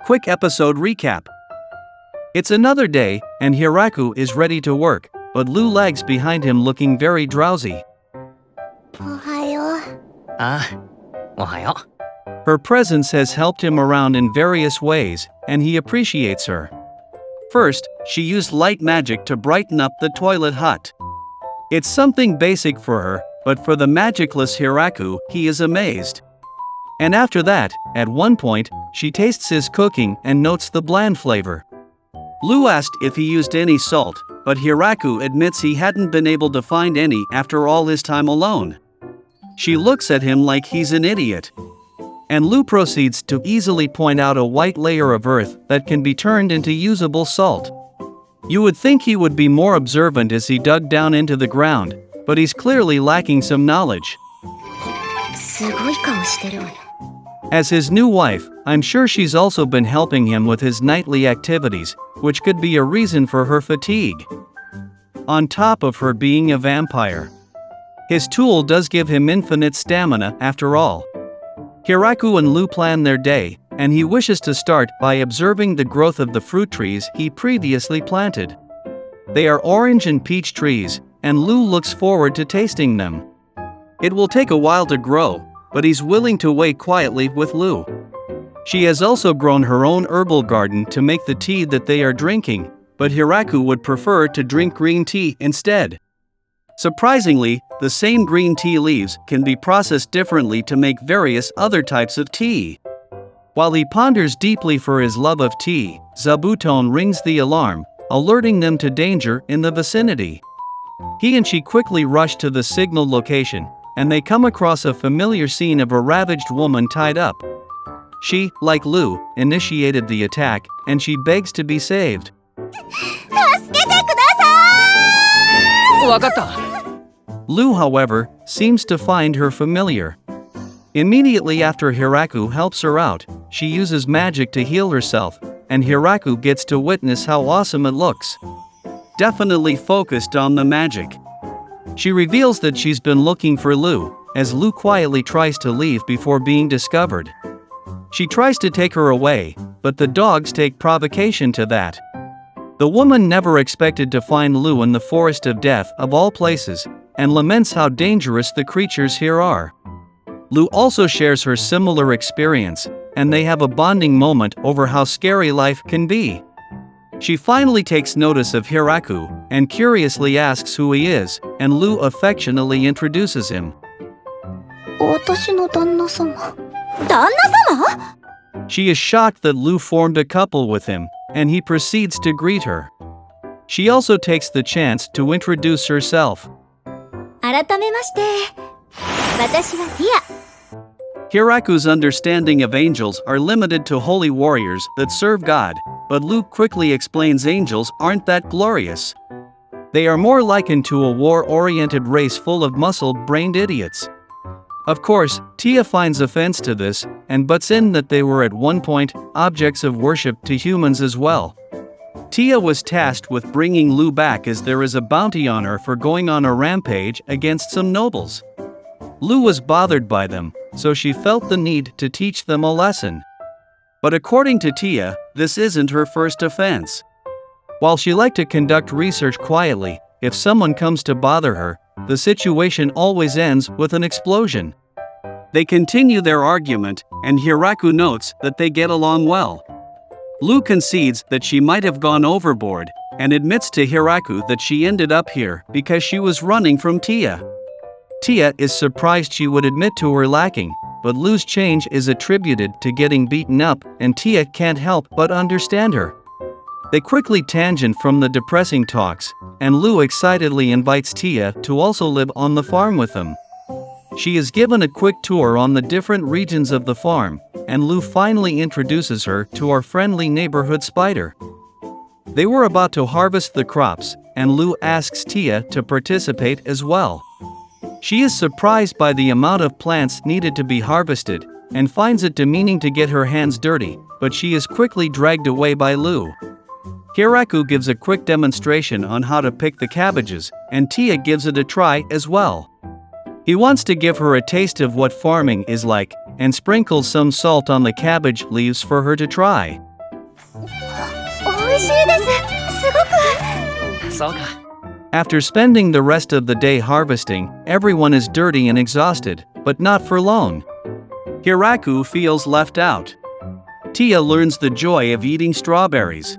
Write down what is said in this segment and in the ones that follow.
Quick episode recap. It's another day, and Hiraku is ready to work, but Lu lags behind him looking very drowsy. Ohayo. Her presence has helped him around in various ways, and he appreciates her. First, she used light magic to brighten up the toilet hut. It's something basic for her, but for the magicless Hiraku, he is amazed. And after that, at one point, she tastes his cooking and notes the bland flavor. Lu asked if he used any salt, but Hiraku admits he hadn't been able to find any after all his time alone. She looks at him like he's an idiot. And Lu proceeds to easily point out a white layer of earth that can be turned into usable salt. You would think he would be more observant as he dug down into the ground, but he's clearly lacking some knowledge. As his new wife, I'm sure she's also been helping him with his nightly activities, which could be a reason for her fatigue. On top of her being a vampire. His tool does give him infinite stamina after all. Hiraku and Lu plan their day, and he wishes to start by observing the growth of the fruit trees he previously planted. They are orange and peach trees, and Lu looks forward to tasting them. It will take a while to grow, but he's willing to wait quietly with Lu. She has also grown her own herbal garden to make the tea that they are drinking, but Hiraku would prefer to drink green tea instead. Surprisingly, the same green tea leaves can be processed differently to make various other types of tea. While he ponders deeply for his love of tea, Zabuton rings the alarm, alerting them to danger in the vicinity. He and she quickly rush to the signal location, and they come across a familiar scene of a ravaged woman tied up. She, like Lu, initiated the attack, and she begs to be saved. Lu, however, seems to find her familiar. Immediately after Hiraku helps her out, she uses magic to heal herself, and Hiraku gets to witness how awesome it looks. Definitely focused on the magic. She reveals that she's been looking for Lu, as Lu quietly tries to leave before being discovered. She tries to take her away, but the dogs take provocation to that. The woman never expected to find Lu in the Forest of Death of all places, and laments how dangerous the creatures here are. Lu also shares her similar experience, and they have a bonding moment over how scary life can be. She finally takes notice of Hiraku, and curiously asks who he is, and Lu affectionately introduces him. She is shocked that Lu formed a couple with him, and he proceeds to greet her. She also takes the chance to introduce herself. Hiraku's understanding of angels are limited to holy warriors that serve God, but Lu quickly explains angels aren't that glorious. They are more likened to a war-oriented race full of muscle-brained idiots. Of course, Tia finds offense to this, and butts in that they were at one point objects of worship to humans as well. Tia was tasked with bringing Lu back as there is a bounty on her for going on a rampage against some nobles. Lu was bothered by them, so she felt the need to teach them a lesson. But according to Tia, this isn't her first offense. While she liked to conduct research quietly, if someone comes to bother her, the situation always ends with an explosion. They continue their argument, and Hiraku notes that they get along well. Lu concedes that she might have gone overboard, and admits to Hiraku that she ended up here because she was running from Tia. Tia is surprised she would admit to her lacking, but Lu's change is attributed to getting beaten up, and Tia can't help but understand her. They quickly tangent from the depressing talks, and Lu excitedly invites Tia to also live on the farm with them. She is given a quick tour on the different regions of the farm, and Lu finally introduces her to our friendly neighborhood spider. They were about to harvest the crops, and Lu asks Tia to participate as well. She is surprised by the amount of plants needed to be harvested, and finds it demeaning to get her hands dirty, but she is quickly dragged away by Lu. Hiraku gives a quick demonstration on how to pick the cabbages, and Tia gives it a try as well. He wants to give her a taste of what farming is like, and sprinkles some salt on the cabbage leaves for her to try. 美味しいです。すごく。そうか。 After spending the rest of the day harvesting, everyone is dirty and exhausted, but not for long. Hiraku feels left out. Tia learns the joy of eating strawberries.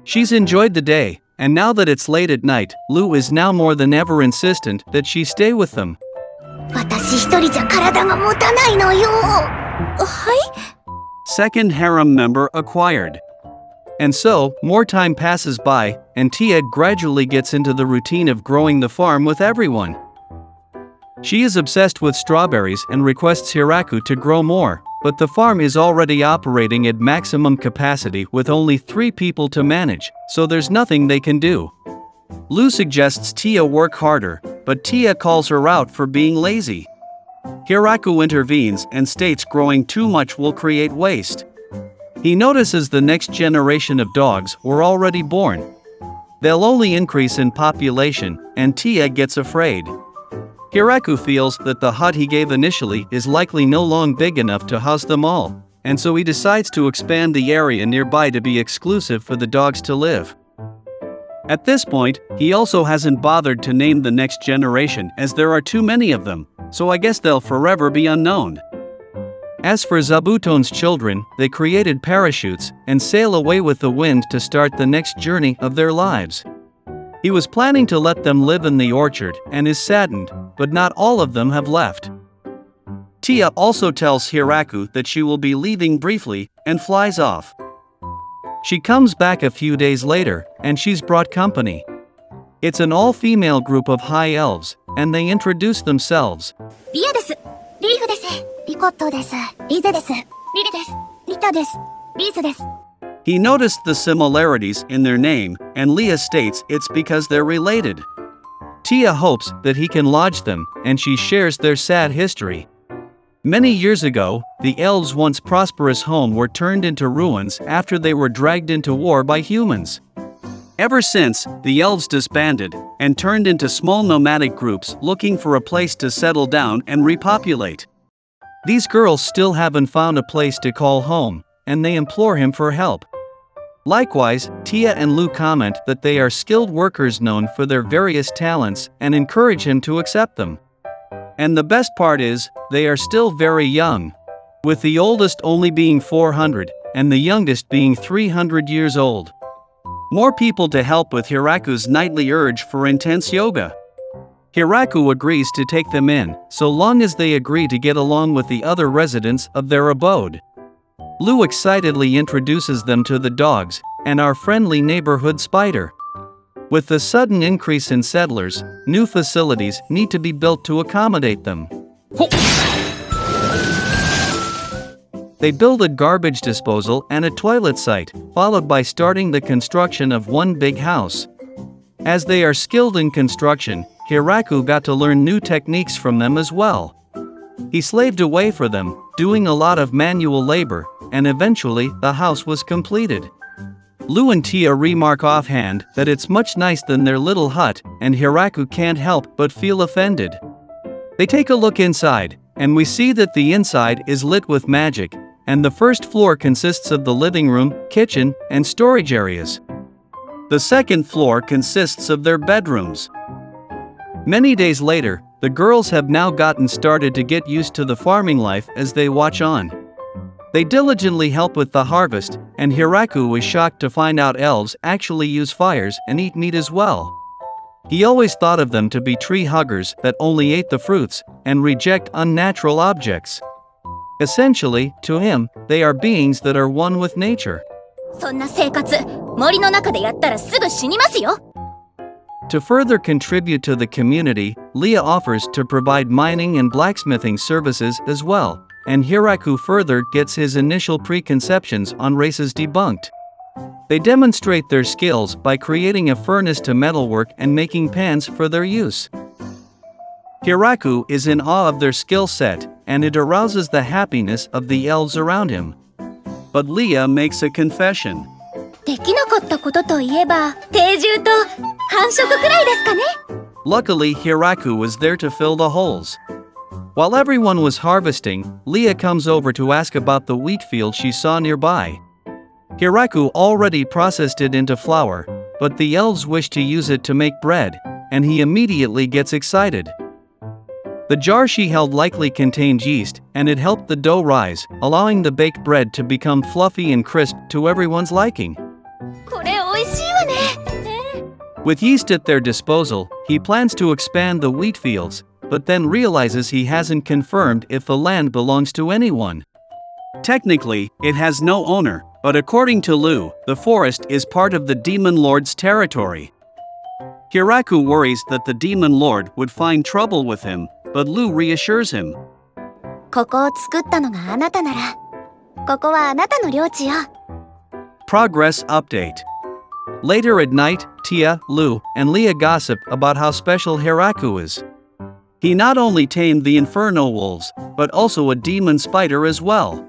She's enjoyed the day, and now that it's late at night, Lu is now more than ever insistent that she stay with them. 私一人じゃ体が持たないのよ。はい。 Second harem member acquired. And so, more time passes by, and Tia gradually gets into the routine of growing the farm with everyone. She is obsessed with strawberries and requests Hiraku to grow more, but the farm is already operating at maximum capacity with only 3 people to manage, so there's nothing they can do. Lu suggests Tia work harder, but Tia calls her out for being lazy. Hiraku intervenes and states growing too much will create waste. He notices the next generation of dogs were already born. They'll only increase in population, and Tia gets afraid. Hiraku feels that the hut he gave initially is likely no longer big enough to house them all, and so he decides to expand the area nearby to be exclusive for the dogs to live. At this point, he also hasn't bothered to name the next generation as there are too many of them, so I guess they'll forever be unknown. As for Zabuton's children, they created parachutes and sail away with the wind to start the next journey of their lives. He was planning to let them live in the orchard and is saddened, but not all of them have left. Tia also tells Hiraku that she will be leaving briefly and flies off. She comes back a few days later, and she's brought company. It's an all-female group of high elves, and they introduce themselves. リアです。リーフです。リコットです。リゼです。リリです。リタです。リーズです。 He noticed the similarities in their name, and Leah states it's because they're related. Tia hopes that he can lodge them, and she shares their sad history. Many years ago, the elves' once prosperous home were turned into ruins after they were dragged into war by humans. Ever since, the elves disbanded and turned into small nomadic groups looking for a place to settle down and repopulate. These girls still haven't found a place to call home, and they implore him for help. Likewise, Tia and Lu comment that they are skilled workers known for their various talents and encourage him to accept them. And the best part is, they are still very young, with the oldest only being 400 and the youngest being 300 years old. More people to help with Hiraku's nightly urge for intense yoga. Hiraku agrees to take them in, so long as they agree to get along with the other residents of their abode. Lu excitedly introduces them to the dogs and our friendly neighborhood spider. With the sudden increase in settlers, new facilities need to be built to accommodate them. They build a garbage disposal and a toilet site, followed by starting the construction of one big house. As they are skilled in construction, Hiraku got to learn new techniques from them as well. He slaved away for them, doing a lot of manual labor, and eventually the house was completed. Lu and Tia remark offhand that it's much nicer than their little hut, and Hiraku can't help but feel offended. They take a look inside, and we see that the inside is lit with magic, and the first floor consists of the living room, kitchen, and storage areas. The second floor consists of their bedrooms. Many days later, the girls have now gotten started to get used to the farming life as they watch on. They diligently help with the harvest, and Hiraku is shocked to find out elves actually use fires and eat meat as well. He always thought of them to be tree huggers that only ate the fruits and reject unnatural objects. Essentially, to him, they are beings that are one with nature. そんな生活、森の中でやったらすぐ死にますよ。 To further contribute to the community, Leah offers to provide mining and blacksmithing services as well, and Hiraku further gets his initial preconceptions on races debunked. They demonstrate their skills by creating a furnace to metalwork and making pans for their use. Hiraku is in awe of their skill set, and it arouses the happiness of the elves around him. But Leah makes a confession. できなかったことといえば、定住と繁殖くらいですかね。 Luckily, Hiraku was there to fill the holes. While everyone was harvesting, Leah comes over to ask about the wheat field she saw nearby. Hiraku already processed it into flour, but the elves wish to use it to make bread, and he immediately gets excited. The jar she held likely contained yeast, and it helped the dough rise, allowing the baked bread to become fluffy and crisp to everyone's liking. これ美味しいわね。 With yeast at their disposal, he plans to expand the wheat fields, but then realizes he hasn't confirmed if the land belongs to anyone. Technically, it has no owner, but according to Lu, the forest is part of the Demon Lord's territory. Hiraku worries that the Demon Lord would find trouble with him, but Lu reassures him. ここを作ったのがあなたなら、ここはあなたの領地よ。 Progress update. Later at night, Tia, Lu, and Leah gossip about how special Hiraku is. He not only tamed the inferno wolves, but also a demon spider as well.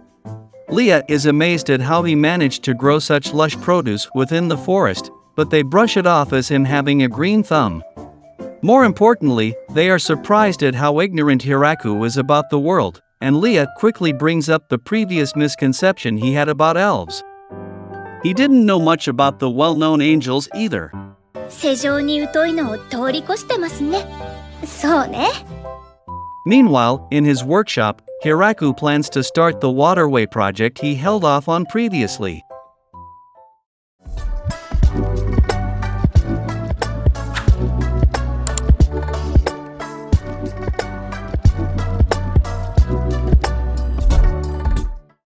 Leah is amazed at how he managed to grow such lush produce within the forest, but they brush it off as him having a green thumb. More importantly, they are surprised at how ignorant Hiraku is about the world, and Leah quickly brings up the previous misconception he had about elves. He didn't know much about the well-known angels either. 世情に疎いのを通り越してますね。そうね。 Meanwhile, in his workshop, Hiraku plans to start the waterway project he held off on previously.